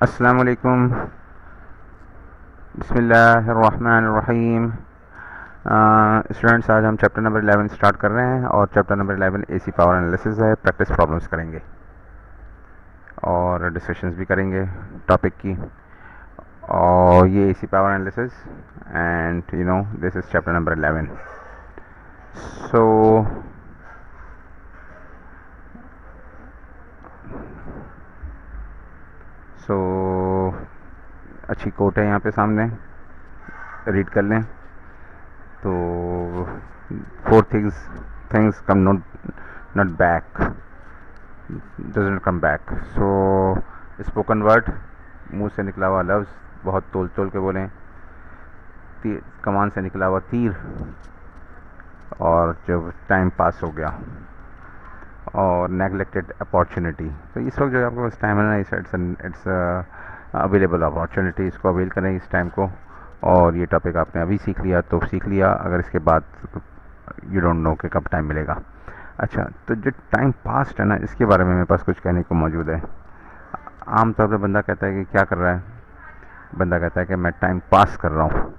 अस्सलाम वालेकुम। बिस्मिल्लाहिर्रहमानिर्रहीम। स्टूडेंट्स, आज हम चैप्टर नंबर 11 स्टार्ट कर रहे हैं और chapter number 11 AC power analysis है। प्रैक्टिस प्रॉब्लम्स करेंगे और डिस्कशंस भी करेंगे टॉपिक की। और ये AC power analysis and this is chapter number 11। सो अच्छी कोट है यहाँ पे सामने, रीड कर लें। तो 4 things come not back, doesn't come back. So spoken word, मुंह से निकला हुआ लफ्ज़ बहुत तोल तोल के बोलें। कमान से निकला हुआ तीर, और जब टाइम पास हो गया, और नेगलेक्टेड अपॉर्चुनिटी। तो इस वक्त जो आपके पास टाइम है ना, इट्स अवेलेबल अपॉर्चुनिटी, इसको अवेल करें इस टाइम को। और ये टॉपिक आपने अभी सीख लिया तो सीख लिया, अगर इसके बाद यू डोंट नो कि कब टाइम मिलेगा। अच्छा, तो जो टाइम पास्ट है ना, इसके बारे में मेरे पास कुछ कहने को मौजूद है। आमतौर पर बंदा कहता है कि क्या कर रहा है, बंदा कहता है कि मैं टाइम पास कर रहा हूँ।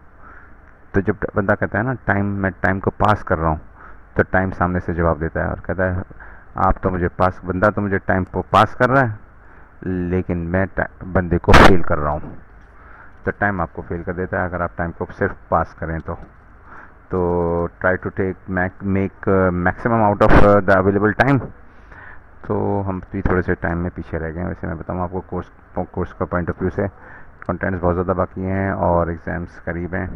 तो जब बंदा कहता है ना मैं टाइम को पास कर रहा हूँ, तो टाइम सामने से जवाब देता है और कहता है बंदा तो मुझे टाइम को पास कर रहा है, लेकिन मैं बंदे को फेल कर रहा हूँ। तो टाइम आपको फेल कर देता है अगर आप टाइम को सिर्फ पास करें तो try to make maximum out of the available time. तो हम भी थोड़े से टाइम में पीछे रह गए। वैसे मैं बताऊँ आपको, कोर्स का पॉइंट ऑफ व्यू से कंटेंट्स बहुत ज़्यादा बाकी हैं और एग्ज़ाम्स करीब हैं,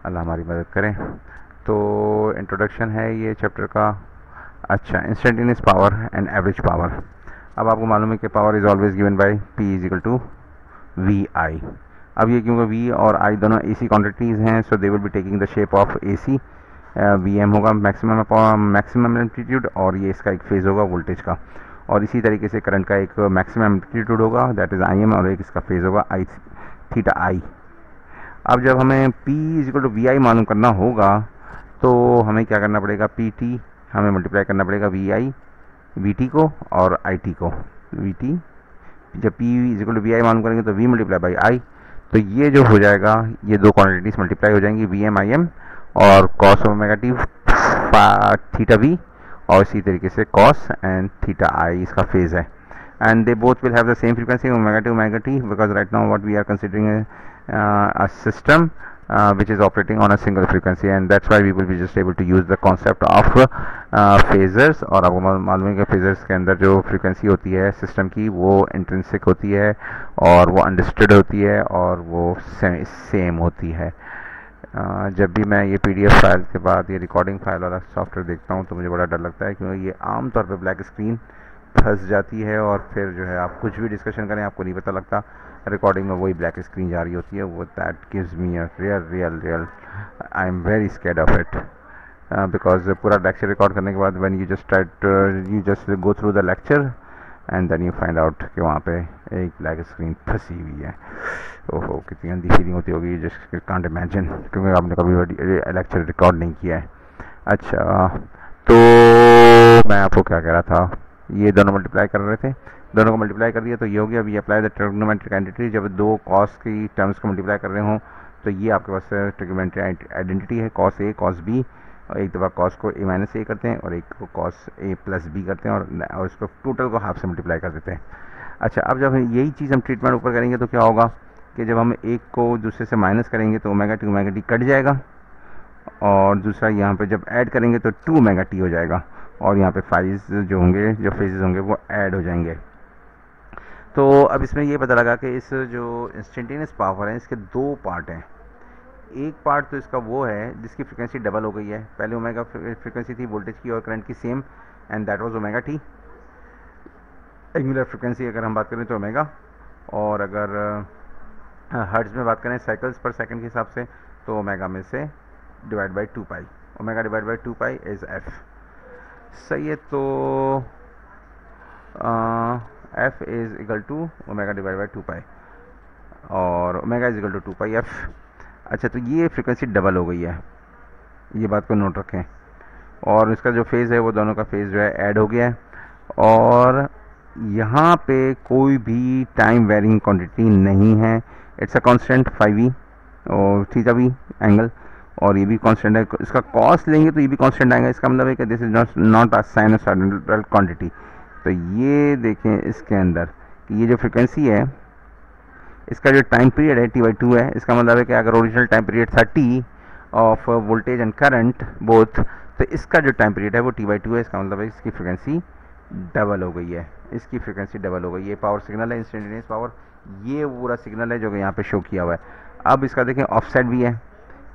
अल्लाह हमारी मदद करें। तो इंट्रोडक्शन है ये चैप्टर का। अच्छा, instantaneous power and average power. अब आपको मालूम है कि power is always given by P is equal to V I. अब ये क्योंकि वी और आई दोनों एसी क्वांटिटीज़ हैं, so they will be taking the shape of AC. V m होगा मैक्सिमम एम्पलीट्यूड, और ये इसका एक फेज़ होगा वोल्टेज का। और इसी तरीके से करंट का एक मैक्सिमम एम्पलीट्यूड होगा, दैट इज़ आई एम, और एक इसका फेज़ होगा आई थीटा आई। अब जब हमें P is equal to V I मालूम करना होगा, तो हमें क्या करना पड़ेगा, पी टी हमें मल्टीप्लाई करना पड़ेगा वी आई वी टी को और आई टी को। वी टी, जब P is equal to V I मालूम करेंगे तो V मल्टीप्लाई बाई आई। तो ये जो हो जाएगा, ये दो क्वांटिटीज़ मल्टीप्लाई हो जाएंगी, वी एम आई एम और cos omega T theta V, और इसी तरीके से कॉस एंड थीटा आई इसका फेज़ है। and they both will have the same frequency, omega t, because right now what we are considering a system which is operating on a single frequency, and that's why we will be just able to use the concept of phasors। और आपको मालूम है कि phasors के अंदर जो frequency होती है सिस्टम की, वो इंट्रिंसिक होती है और वो अंडरस्टूड होती है और वो सेम होती है। जब भी मैं ये PDF फाइल के बाद ये रिकॉर्डिंग फाइल वाला सॉफ्टवेयर देखता हूँ तो मुझे बड़ा डर लगता है, क्योंकि ये आमतौर पर ब्लैक स्क्रीन फंस जाती है और फिर जो है आप कुछ भी डिस्कशन करें आपको नहीं पता लगता, रिकॉर्डिंग में वही ब्लैक स्क्रीन जा रही होती है। वो that gives me a real I am very scared of it, because पूरा लेक्चर रिकॉर्ड करने के बाद when you just go through the lecture and then you find out कि वहाँ पे एक ब्लैक स्क्रीन फंसी हुई है। ओहो, कितनी गंदी फीलिंग होती होगी, जस्ट कांट इमेजिन, क्योंकि आपने कभी लेक्चर रिकॉर्ड नहीं किया है। अच्छा, तो मैं आपको क्या कह रहा था, ये दोनों मल्टीप्लाई कर रहे थे, दोनों को मल्टीप्लाई कर दिया तो ये हो गया। अभी अप्लाई द ट्रिग्नोमेट्रिक आइडेंटिटी, जब दो कॉस की टर्म्स को मल्टीप्लाई कर रहे हो तो ये आपके पास ट्रिग्नोमेट्रिक आइडेंटिटी है, कॉस ए कॉस बी। और एक दफ़ा कॉस को ए माइनस ए करते हैं और एक को कॉस ए प्लस बी करते हैं, और इसको टोटल को हाफ से मल्टीप्लाई कर देते हैं। अच्छा, अब जब यही चीज़ हम ट्रीटमेंट ऊपर करेंगे तो क्या होगा कि जब हम एक को दूसरे से माइनस करेंगे तो ओमेगा टी कट जाएगा, और दूसरा यहाँ पे जब ऐड करेंगे तो 2 ओमेगा टी हो जाएगा, और यहाँ पे फाइज जो होंगे, जो फेजेस होंगे वो ऐड हो जाएंगे। तो अब इसमें ये पता लगा कि इस जो इंस्टेंटेनियस पावर है इसके दो पार्ट हैं। एक पार्ट तो इसका वो है जिसकी फ्रिक्वेंसी डबल हो गई है, पहले ओमेगा फ्रिक्वेंसी थी वोल्टेज की और करंट की same, and that was omega T. Angular frequency अगर हम बात करें तो ओमेगा, और अगर हर्ट्ज में बात करें साइकिल्स पर सेकंड के हिसाब से तो ओमेगा में से divide by 2 pi, omega divide by 2 pi is F. सही है, तो F is equal to omega divide by 2 pi, और omega is equal to 2 pi F. अच्छा, तो ये फ्रिक्वेंसी डबल हो गई है, ये बात को नोट रखें। और इसका जो फेज़ है वो दोनों का फेज़ जो है ऐड हो गया है, और यहाँ पे कोई भी टाइम वेरिंग क्वांटिटी नहीं है, इट्स अ कांस्टेंट 5v और थीटा v एंगल, और ये भी कांस्टेंट है। इसका कॉस लेंगे तो ये भी कांस्टेंट आएगा, इसका मतलब है कि this is not a sinusoidal quantity. तो ये देखें इसके अंदर कि ये जो फ्रिक्वेंसी है, इसका जो टाइम पीरियड है t/2 है, इसका मतलब है कि अगर original time period 30 of voltage and current both, तो इसका जो टाइम पीरियड है वो t/2 है। इसका मतलब है इसकी फ्रिक्वेंसी डबल हो गई है, इसकी फ्रिक्वेंसी डबल हो गई है। ये पावर सिग्नल है, इंस्टेंटेनियस पावर, ये पूरा सिग्नल है जो कि यहाँ पे शो किया हुआ है। अब इसका देखें ऑफसेट भी है,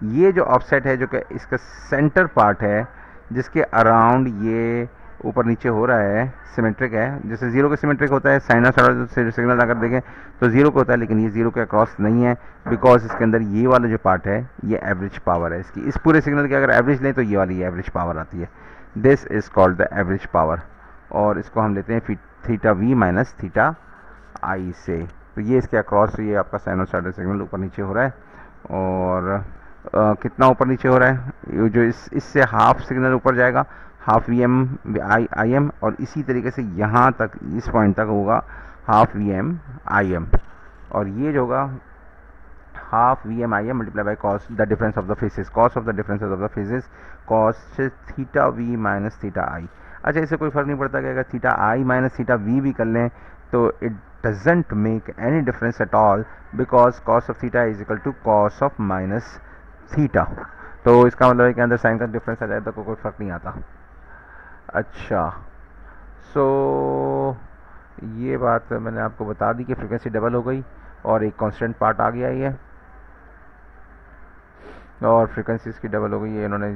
ये जो ऑफसेट है जो कि इसका सेंटर पार्ट है, जिसके अराउंड ये ऊपर नीचे हो रहा है, सिमेट्रिक है। जैसे जीरो के सिमेट्रिक होता है, साइनसॉइडल सिग्नल अगर देखें तो जीरो को होता है, लेकिन ये जीरो के अक्रॉस नहीं है, बिकॉज इसके अंदर ये वाला जो पार्ट है ये एवरेज पावर है इसकी। इस पूरे सिग्नल की अगर एवरेज लें तो ये वाली एवरेज पावर आती है, this is called the average power. और इसको हम लेते हैं थीटा वी माइनस थीटा आई से। तो ये इसके अक्रॉस ये आपका साइनसॉइडल सिग्नल ऊपर नीचे हो रहा है, और कितना ऊपर नीचे हो रहा है, ये जो इससे हाफ सिग्नल ऊपर जाएगा, half V M I M, और इसी तरीके से यहाँ तक इस पॉइंट तक होगा half V M I M, और ये जो होगा half V M I m multiply by cos the difference of the phases, cos of the difference of the phases, cos theta V minus theta I. अच्छा, इससे कोई फर्क नहीं पड़ता कि अगर theta I minus theta V भी कर लें तो it doesn't make any difference at all, because cos of theta is equal to cos of minus theta. तो इसका मतलब है कि अंदर साइन का डिफरेंस आ जाए तो कोई फर्क नहीं आता। अच्छा, सो ये बात मैंने आपको बता दी कि फ्रिक्वेंसी डबल हो गई और एक कांस्टेंट पार्ट आ गया ये, और फ्रिक्वेंसी इसकी डबल हो गई, ये इन्होंने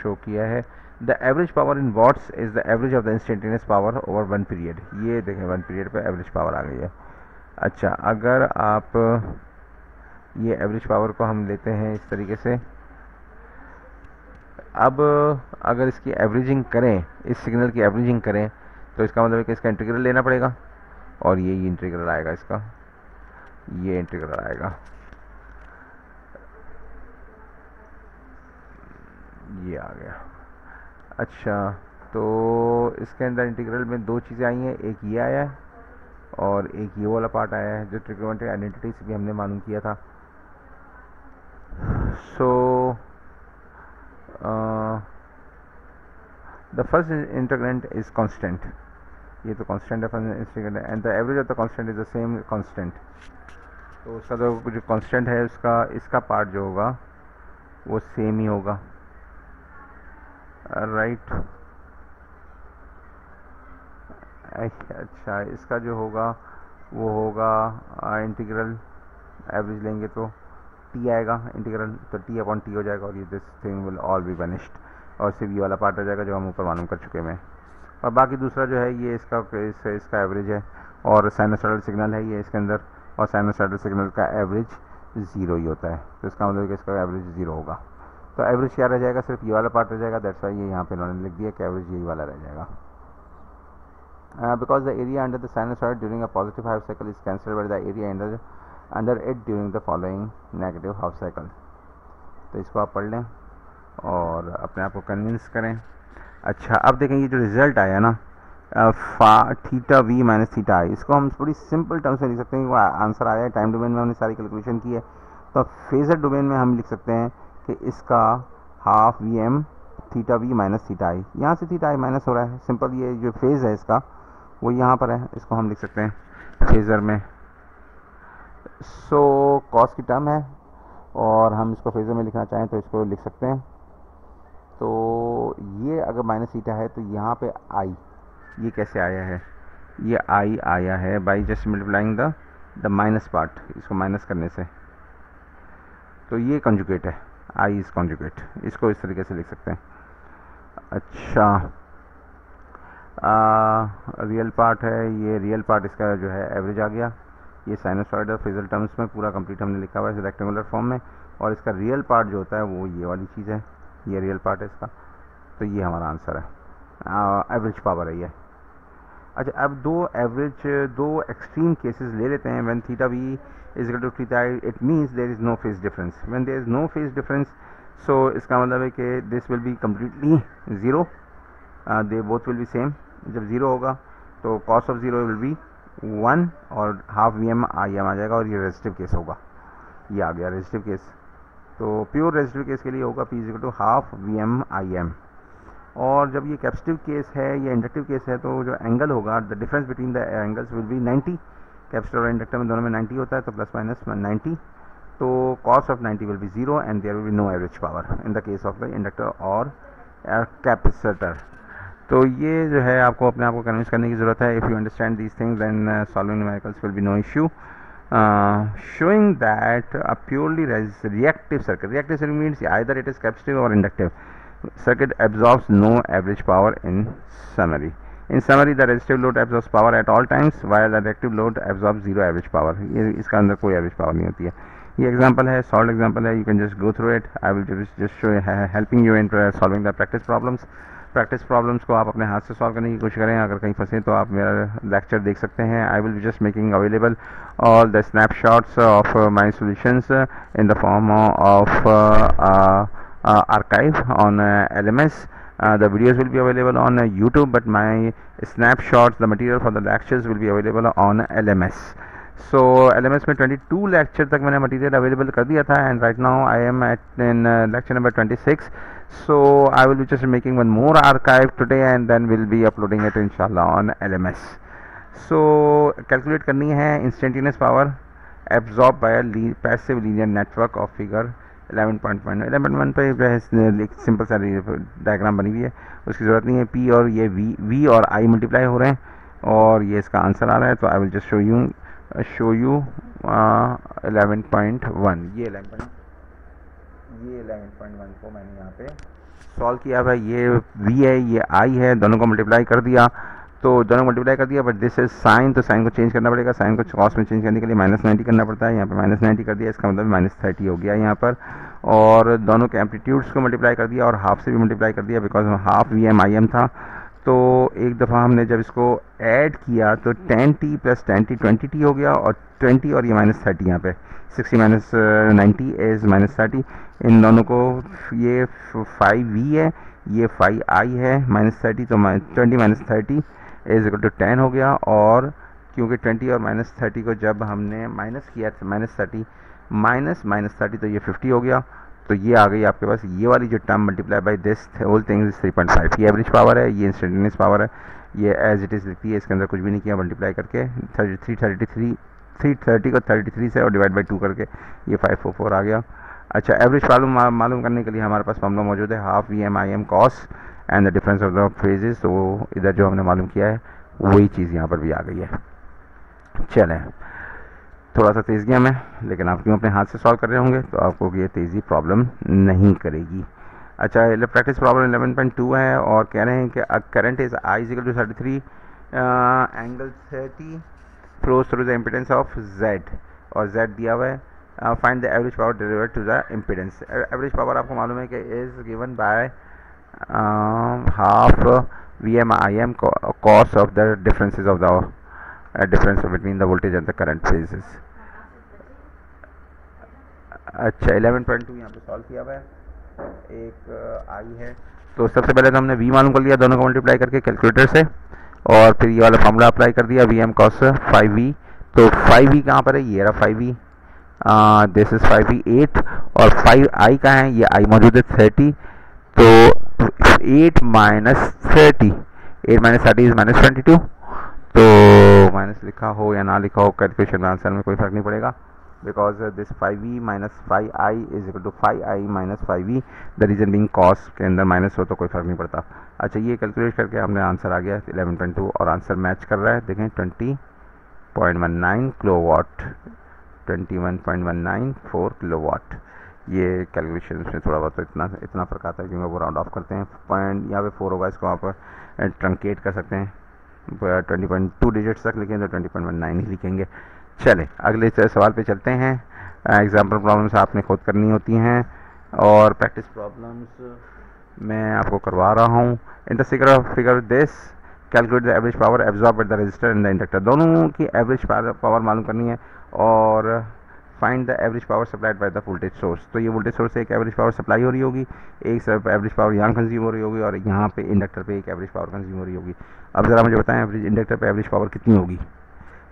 शो किया है। The average power in watts is the average of the instantaneous power over one period. ये देखें वन पीरियड पे एवरेज पावर आ गई है। अच्छा, अगर आप ये एवरेज पावर को हम लेते हैं इस तरीके से, अब अगर इसकी एवरेजिंग करें, इस सिग्नल की एवरेजिंग करें, तो इसका मतलब है कि इसका इंटीग्रल लेना पड़ेगा, और ये इंटीग्रल आएगा इसका, ये इंटीग्रल आएगा, ये आ गया। अच्छा, तो इसके अंदर इंटीग्रल में दो चीज़ें आई हैं, एक ये आया है और एक ये वाला पार्ट आया है जो ट्रिग्नोमेट्रिक आइडेंटिटी से भी हमने मालूम किया था। So the first integrant is constant, ये तो कांस्टेंट है first integrant, and the average of the constant is the same constant. तो उसका जो कांस्टेंट है उसका इसका पार्ट जो होगा वो सेम ही होगा, राइट। अच्छा, इसका जो होगा वो होगा इंटीग्रल, एवरेज लेंगे तो टी आएगा इंटीग्रल, तो टी अपॉन टी हो जाएगा, और ये this thing will all be vanished, और सिर्फ ये वाला पार्ट हो जाएगा जो हम ऊपर मालूम कर चुके हैं। और बाकी दूसरा जो है ये इसका एवरेज है, और साइनसॉइडल सिग्नल है ये इसके अंदर, और साइनसॉइडल सिग्नल का एवरेज ज़ीरो ही होता है, तो इसका मतलब कि इसका एवरेज ज़ीरो होगा। तो एवरेज क्या रह जाएगा, सिर्फ ये वाला पार्ट रह जाएगा, दैट्स वाई ये यहाँ पे इन्होंने लिख दिया कि एवरेज यही वाला रह जाएगा। Because the area under the sinusoid during a positive half cycle is cancelled by the area under it during the following negative half cycle। तो इसको आप पढ़ लें और अपने आप को कन्विंस करें। अच्छा, अब देखें ये जो रिजल्ट आया ना, थीटा वी माइनस थीटा आई, इसको हम बड़ी सिंपल टर्म्स में लिख सकते हैं। आंसर आया है, टाइम डोमेन में हमने सारी कैलकुलेशन की है, तो फेजर डोमेन में हम लिख सकते हैं कि इसका half V m theta V minus theta I, यहाँ से थीटा आई माइनस हो रहा है, सिंपल ये जो फेज़ है इसका वो यहाँ पर है, इसको हम लिख सकते हैं फेज़र में। सो कॉस की टर्म है और हम इसको फेज़र में लिखना चाहें तो इसको लिख सकते हैं। तो ये अगर माइनस थीटा है तो यहाँ पे आई, ये कैसे आया है, ये आई आया है by just multiplying the minus part, इसको माइनस करने से, तो ये कॉन्जुगेट है, आई इज कॉन्जुगेट, इसको इस तरीके से लिख सकते हैं। अच्छा, रियल पार्ट है, ये रियल पार्ट इसका जो है एवरेज आ गया, ये साइनसॉइडल फेजर टर्म्स में पूरा कंप्लीट हमने लिखा हुआ है रेक्टेंगुलर फॉर्म में, और इसका रियल पार्ट जो होता है वो ये वाली चीज़ है, ये रियल पार्ट है इसका, तो ये हमारा आंसर है, एवरेज पावर है ये। अच्छा, अब दो एक्सट्रीम केसेस ले लेते हैं। When theta V is equal to theta I, it means there is no phase difference. When there is no phase difference, so इसका मतलब है कि this will be completely zero, they both will be same. जब zero होगा तो cos of zero will be 1 और half V M I m आ जाएगा, और ये रेजिस्टिव केस होगा, ये आ गया रेजिस्टिव केस। तो प्योर रेजिस्टिव केस के लिए होगा P equal to half V M I M. और जब ये कैपेसिटिव केस है, ये इंडक्टिव केस है, तो जो एंगल होगा, the difference between the angles will be 90। Capacitor और इंडक्टर में दोनों में 90 होता है, तो प्लस माइनस 90, तो cos of 90 will be 0 and there will be no average power in the case of the inductor और कैपेसिटर। तो ये जो है आपको अपने आप को कन्विंस करने की ज़रूरत है। If you understand these things then solving numericals will be no issue. Showing that a purely reactive circuit means either it is capacitive or inductive circuit absorbs no average power in summary. In summary, the resistive load absorbs power at all times while the reactive load absorbs zero average power. ये इसका अंदर कोई average power नहीं होती है। ये example है, solved example है, you can just go through it. I will just show helping you in solving the practice problems. Practice problems को आप अपने हाथ से सॉल्व करने की कोशिश करें। अगर कहीं फंसे तो आप मेरा लेक्चर देख सकते हैं। I will be just making available all the snapshots of my solutions in the form of archive on LMS. The videos will be available on YouTube, but my snapshots, the material for the lectures will be available on LMS. So LMS में 22 lecture तक मैंने material available कर दिया था, and right now I am at in lecture number 26. So I will be just making one more archive today and then we'll be uploading it inshallah on LMS. So calculate करनी है instantaneous power absorbed by a passive linear network of figure 11.1. 11.1 पे एक simple सा diagram बनी हुई है, उसकी ज़रूरत नहीं है। P और ये V और I मल्टीप्लाई हो रहे हैं और ये इसका आंसर आ रहा है। तो I will just show you 11.1। ये 11.1 को मैंने यहाँ पे सॉल्व किया है। ये V है, ये I है, दोनों को मल्टीप्लाई कर दिया, तो दोनों मल्टीप्लाई कर दिया, बट दिस इज साइन, तो साइन को चेंज करना पड़ेगा। साइन को कॉस में चेंज करने के लिए -90 करना पड़ता है। यहाँ पे -90 कर दिया, इसका मतलब -30 हो गया यहाँ पर। और दोनों के एम्पलीट्यूड्स को मल्टीप्लाई कर दिया और हाफ से भी मल्टीप्लाई कर दिया, बिकॉज हाफ VMIM था। तो एक दफ़ा हमने जब इसको ऐड किया तो 10t + 10t 20t हो गया, और 20 और ये -30 यहाँ पे 60 - 90 इज़ -30। इन दोनों को ये 5V है, ये 5I है, -30, तो 20 - 30 इज इक्वल टू 10 हो गया। और क्योंकि 20 और -30 को जब हमने माइनस किया -30 -30 तो ये 50 हो गया। तो ये आ गई आपके पास ये वाली जो term multiply by this whole thing is 3.5। ये एवरेज पावर है, ये इंस्टेंटेनियस पावर है, ये एज इट इज़ लिखती है, इसके अंदर कुछ भी नहीं किया। मल्टीप्लाई करके 330 को 33 से और डिवाइड बाई 2 करके ये 544 आ गया। अच्छा, एवरेज मालूम करने के लिए हमारे पास फॉर्मूला मौजूद है, half VMIM cos and the difference of the phases. तो इधर जो हमने मालूम किया है वही चीज़ यहाँ पर भी आ गई है। चलें, थोड़ा सा तेज़ गया मैं, लेकिन आप क्यों अपने हाथ से सॉल्व कर रहे होंगे तो आपको ये तेज़ी प्रॉब्लम नहीं करेगी। अच्छा, प्रैक्टिस प्रॉब्लम 11.2 है और कह रहे हैं कि current is I = 33 angle 30 flows through the impedance of Z, और Z दिया हुआ है। Find the average power delivered to the impedance. Average power आपको मालूम है कि is given by half VMIM cos of the differences of the difference between the voltage and the current phases. अच्छा, 11.2 यहाँ पे सॉल्व किया हुआ है। एक I है, तो सबसे पहले तो हमने V मालूम कर लिया दोनों को मल्टीप्लाई करके कैलकुलेटर से, और फिर ये वाला फॉर्मूला अप्लाई कर दिया VM cos 5V। तो 5V कहाँ पर है, ये रहा 5V, दिस इज 5V 8, और 5I का है, ये I मौजूद है 30। तो 8 - 30 इज -22। तो माइनस लिखा हो या ना लिखा हो, कैलकुलेशन में आंसर में कोई फ़र्क नहीं पड़ेगा, because this 5V - 5I is equal to 5I - 5V। The reason being cos के अंदर माइनस हो तो कोई फ़र्क नहीं पड़ता। अच्छा, ये कैलकुलेट करके हमने आंसर आ गया 11.2, और आंसर मैच कर रहा है, देखें 20.19 किलोवाट, 21.194 किलोवाट। ये कैलकुलेशन में थोड़ा बहुत तो इतना फ़र्क आता है क्योंकि वो राउंड ऑफ करते हैं। पॉइंट यहाँ पे 4 होगा, इसको आप ट्रंकेट कर सकते हैं 20.2 डिजिट्स तक लिखें तो 20.19 ही लिखेंगे। चले अगले सवाल पे चलते हैं। एग्जाम्पल प्रॉब्लम्स आपने खुद करनी होती हैं और प्रैक्टिस प्रॉब्लम्स मैं आपको करवा रहा हूँ। In the figure this calculate the average power absorb by the resistor and the inductor. दोनों की एवरेज पावर मालूम करनी है और find the average power supplied by the voltage source. तो ये वोल्टेज सोर्स से एक एवरेज पावर सप्लाई हो रही होगी, एक एवरेज पावर यहाँ कंज्यूम हो रही होगी, और यहाँ पे इंडक्टर पे एक एवरेज पावर कंज्यूम हो रही होगी। अब ज़रा मुझे बताएं एवरेज इंडक्टर पे एवरेज पावर कितनी होगी।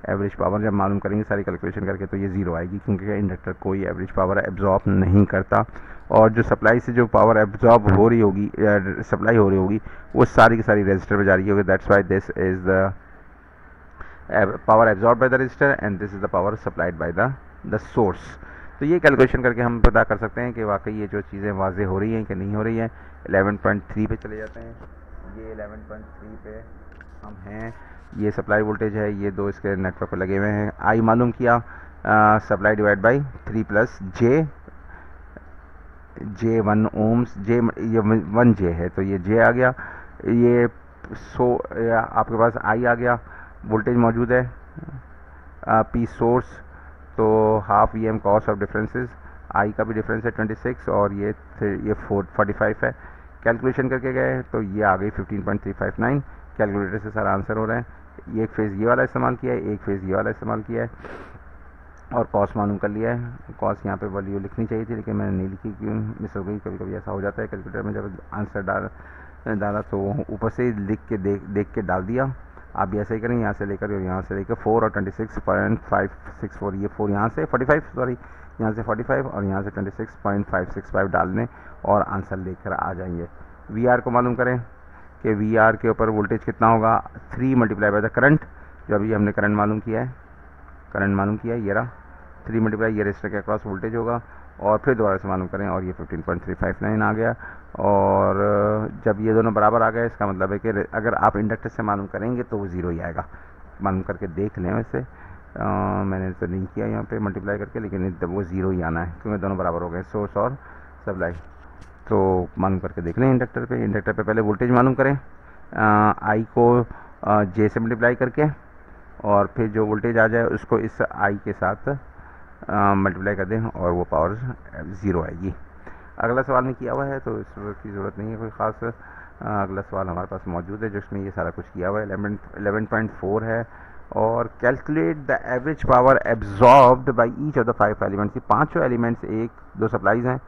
एवरेज पावर जब मालूम करेंगे सारी कैलकुलेशन करके तो ये ज़ीरो आएगी, क्योंकि इंडक्टर कोई एवरेज पावर एब्जॉर्ब नहीं करता, और जो सप्लाई से जो पावर एब्जॉर्ब हो रही होगी, सप्लाई हो रही होगी, वो सारी की सारी रजिस्टर पे जा रही होगी। That's why this is the power absorb by the register and this is the power supplied by the source. तो ये कैलकुलेशन करके हम पता कर सकते हैं कि वाकई ये जो चीज़ें वाजे हो रही हैं कि नहीं हो रही हैं। 11.3 पे चले जाते हैं। ये 11.3 पे हम हैं, ये सप्लाई वोल्टेज है, ये दो इसके नेटवर्क पे लगे हुए हैं। आई मालूम किया, supply divide by 3 plus j 1 ohms, j ये 1 जे है तो ये जे आ गया। ये आपके पास आई आ गया, वोल्टेज मौजूद है, पी सोर्स, तो half V m cos of differences, I का भी डिफरेंस है 26 और ये 45 है। कैलकुलेशन करके गए तो ये आ गई 15.359। कैलकुलेटर से सारा आंसर हो रहा है। एक फेज़ ये वाला इस्तेमाल किया है, एक फेज़ ये वाला इस्तेमाल किया है, और कॉस्ट मालूम कर लिया है। कॉस्ट यहाँ पे वैल्यू लिखनी चाहिए थी लेकिन मैंने नहीं लिखी, क्यों मिस हो गई। कभी कभी ऐसा हो जाता है कैलकुलेटर में, जब आंसर डाला तो ऊपर से ही लिख के देख के डाल दिया। आप भी ऐसा ही करें, यहाँ से लेकर और यहाँ से लेकर 4 और 26.564, ये 4 यहाँ से 45, सॉरी यहाँ से 45 और यहाँ से 26.565 डाल दें और आंसर लेकर आ जाएंगे। वी आर को मालूम करें कि वी आर के ऊपर वोल्टेज कितना होगा, 3 मल्टीप्लाई बाय द करंट, जो अभी हमने करंट मालूम किया है, ये रहा 3 मल्टीप्लाई ये रजिस्टर के अक्रॉस वोल्टेज होगा, और फिर दोबारा से मालूम करें और ये 15.359 आ गया। और जब ये दोनों बराबर आ गए इसका मतलब है कि अगर आप इंडक्टर से मालूम करेंगे तो वो ज़ीरो ही आएगा। मालूम करके देख लें, वैसे मैंने तो नहीं किया यहाँ पे मल्टीप्लाई करके, लेकिन वो ज़ीरो ही आना है क्योंकि दोनों बराबर हो गए, सोर्स और सप्लाई। तो मालूम करके देख लें इंडक्टर पे पहले वोल्टेज मालूम करें, आई को जे से मल्टीप्लाई करके, और फिर जो वोल्टेज आ जाए उसको इस आई के साथ मल्टीप्लाई कर दें और वो पावर ज़ीरो आएगी। अगला सवाल में किया हुआ है तो इसकी ज़रूरत नहीं है कोई ख़ास। अगला सवाल हमारे पास मौजूद है जिसमें ये सारा कुछ किया हुआ है। 11.4 है, और calculate the average power absorbed by each of the 5 elements. ये पाँचों एलिमेंट्स, दो सप्लाईज हैं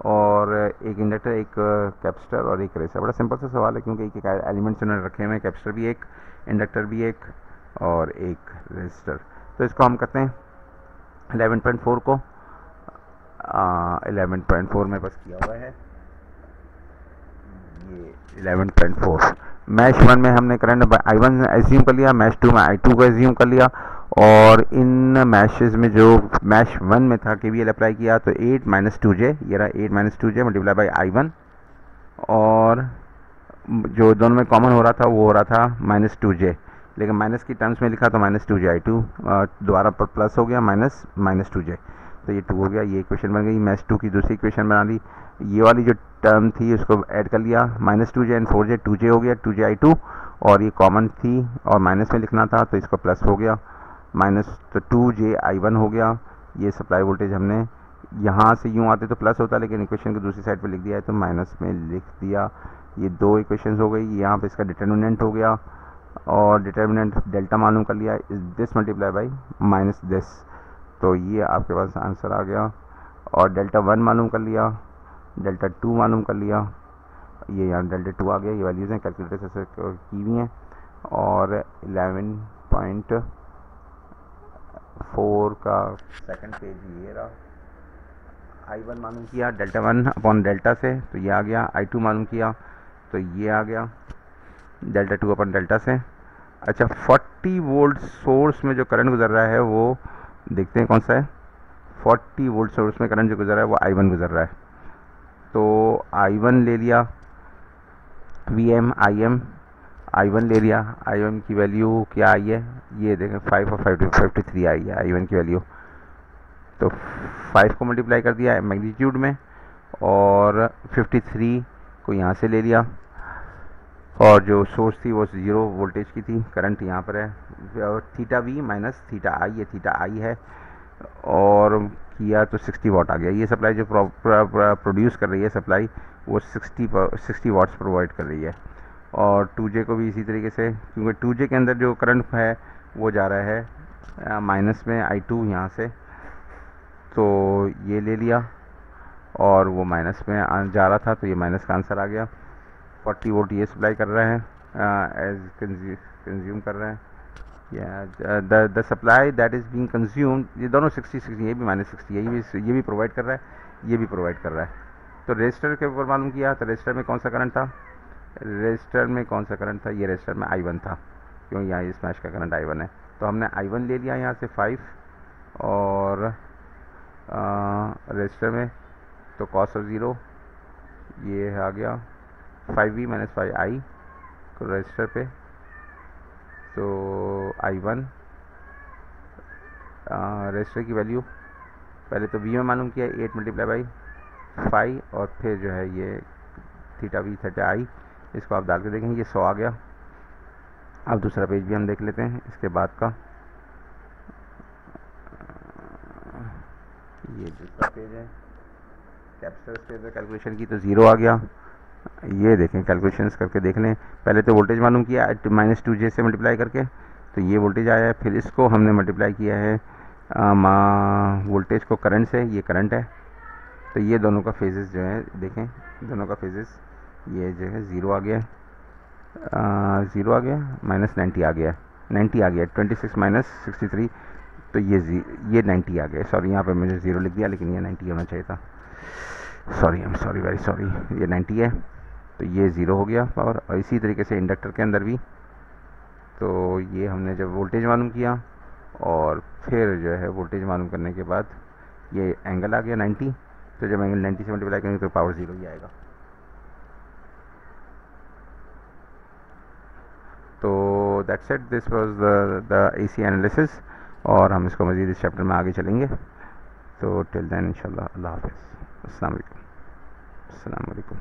और एक इंडक्टर, एक कैपेसिटर और एक रेसिस्टर। बड़ा सिंपल सा सवाल है क्योंकि एक एलिमेंट्स उन्होंने रखे हुए हैं, कैपेसिटर भी एक, इंडक्टर भी एक और एक रेसिस्टर। तो इसको हम करते हैं 11.4 को 11.4 में बस किया हुआ है ये 11.4। मैश 1 में हमने करंट I1 एज्यूम कर लिया, मैश 2 में I2 को एज्यूम कर लिया, और इन मैशेस में जो मैश 1 में था KVL अप्लाई किया तो 8 - 2J, ये रहा 8 - 2J मल्टीप्लाई बाई I1, और जो दोनों में कॉमन हो रहा था वो हो रहा था -2J, लेकिन माइनस की टर्म्स में लिखा तो -2J I2, दोबारा पर प्लस हो गया -2J, तो ये 2 हो गया। ये इक्वेशन बन गई। मैश 2 की दूसरी इक्वेशन बना ली, ये वाली जो टर्म थी उसको ऐड कर लिया, -2J एंड 4J 2J हो गया, 2J I2, और ये कॉमन थी और माइनस में लिखना था तो इसको प्लस हो गया, तो 2J I1 हो गया। ये सप्लाई वोल्टेज हमने यहाँ से यूँ आते तो प्लस होता, लेकिन इक्वेशन की दूसरी साइड पे लिख दिया है तो माइनस में लिख दिया। ये दो इक्वेशंस हो गई। यहाँ पे इसका डिटर्मिनेंट हो गया, और डिटर्मिनेंट डेल्टा मालूम कर लिया, this multiply by minus this, तो ये आपके पास आंसर आ गया। और डेल्टा 1 मालूम कर लिया, डेल्टा 2 मालूम कर लिया, ये यहाँ डेल्टा 2 आ गया। ये वैल्यूज़ हैं, कैलकुलेटर से की हुई हैं। और 11.4 का सेकंड पेज ये रहा। I1 मालूम किया डेल्टा 1 अपॉन डेल्टा से, तो ये आ गया। I2 मालूम किया तो ये आ गया डेल्टा 2 अपॉन डेल्टा से। अच्छा, 40 वोल्ट सोर्स में जो करंट गुजर रहा है वो देखते हैं कौन सा है। 40 वोल्ट सोर्स में करंट जो गुजर रहा है वो I1 गुजर रहा है, तो I1 ले लिया, VM I1 ले लिया। I1 की वैल्यू क्या आई है, ये देखें 5 और 53 आई है I1 की वैल्यू। तो 5 को मल्टीप्लाई कर दिया मैग्नीट्यूड में, और 53 को यहाँ से ले लिया, और जो सोर्स थी वो 0 वोल्टेज की थी। करंट यहाँ पर है, theta V minus theta I, ये थीटा I है, और किया तो 60 वाट आ गया। ये सप्लाई जो प्रोड्यूस कर रही है सप्लाई, वो 60 वाट्स प्रोवाइड कर रही है। और 2J को भी इसी तरीके से, क्योंकि 2J के अंदर जो करंट है वो जा रहा है माइनस में I2 यहाँ से, तो ये ले लिया और वो माइनस में जा रहा था, तो ये माइनस का आंसर आ गया। 40 वोल्ट ये सप्लाई कर रहा है, एज कंज्यूम कर रहा है, the supply that is being consumed, ये दोनों 60, ये भी -60 है, ये भी प्रोवाइड कर रहा है, ये भी प्रोवाइड कर रहा है। तो रजिस्टर के ऊपर मालूम किया, तो रजिस्टर में कौन सा करंट था, रजिस्टर में कौन सा करंट था, ये रजिस्टर में I1 था, क्यों यहाँ इस मैच का करंट I1 है। तो हमने I1 ले लिया यहाँ से 5, और रजिस्टर में तो कॉस ऑफ ज़ीरो ये आ गया 5V - 5I रजिस्टर पे। तो I1 रजिस्टर की वैल्यू पहले तो V में मालूम किया 8 × 5, और फिर जो है ये θV θI, इसको आप डाल के देखेंगे ये 100 आ गया। अब दूसरा पेज भी हम देख लेते हैं इसके बाद का, ये दूसरा पेज है कैपेसिटर के कैलकुलेशन की, तो 0 आ गया। ये देखें कैलकुलेशंस करके देख लें, पहले तो वोल्टेज मालूम किया -2J से मल्टीप्लाई करके, तो ये वोल्टेज आया है, फिर इसको हमने मल्टीप्लाई किया है वोल्टेज को करंट से, ये करंट है, तो ये दोनों का फेजेस जो है देखें, दोनों का फेजेस ये जो है 0 आ गया, 0 आ गया, -90 आ गया, 90 आ गया, 26 - 63, तो ये 90 आ गया। सॉरी यहाँ पे मुझे 0 लिख दिया, लेकिन ये 90 होना चाहिए था, sorry, I am sorry, very sorry, ये 90 है, तो ये 0 हो गया पावर। और इसी तरीके से इंडक्टर के अंदर भी, तो ये हमने जब वोल्टेज मालूम किया और फिर जो है वोल्टेज मालूम करने के बाद ये एंगल आ गया 90, तो जब एंगल 90 से मल्टीप्लाई करेंगे तो पावर 0 ही आएगा। तो that's it, this was the AC analysis, और हम इसको मज़ीद इस चैप्टर में आगे चलेंगे। तो टिल देन इंशाल्लाह, अल्लाह हाफ़िज़, अस्सलाम वालेकुम।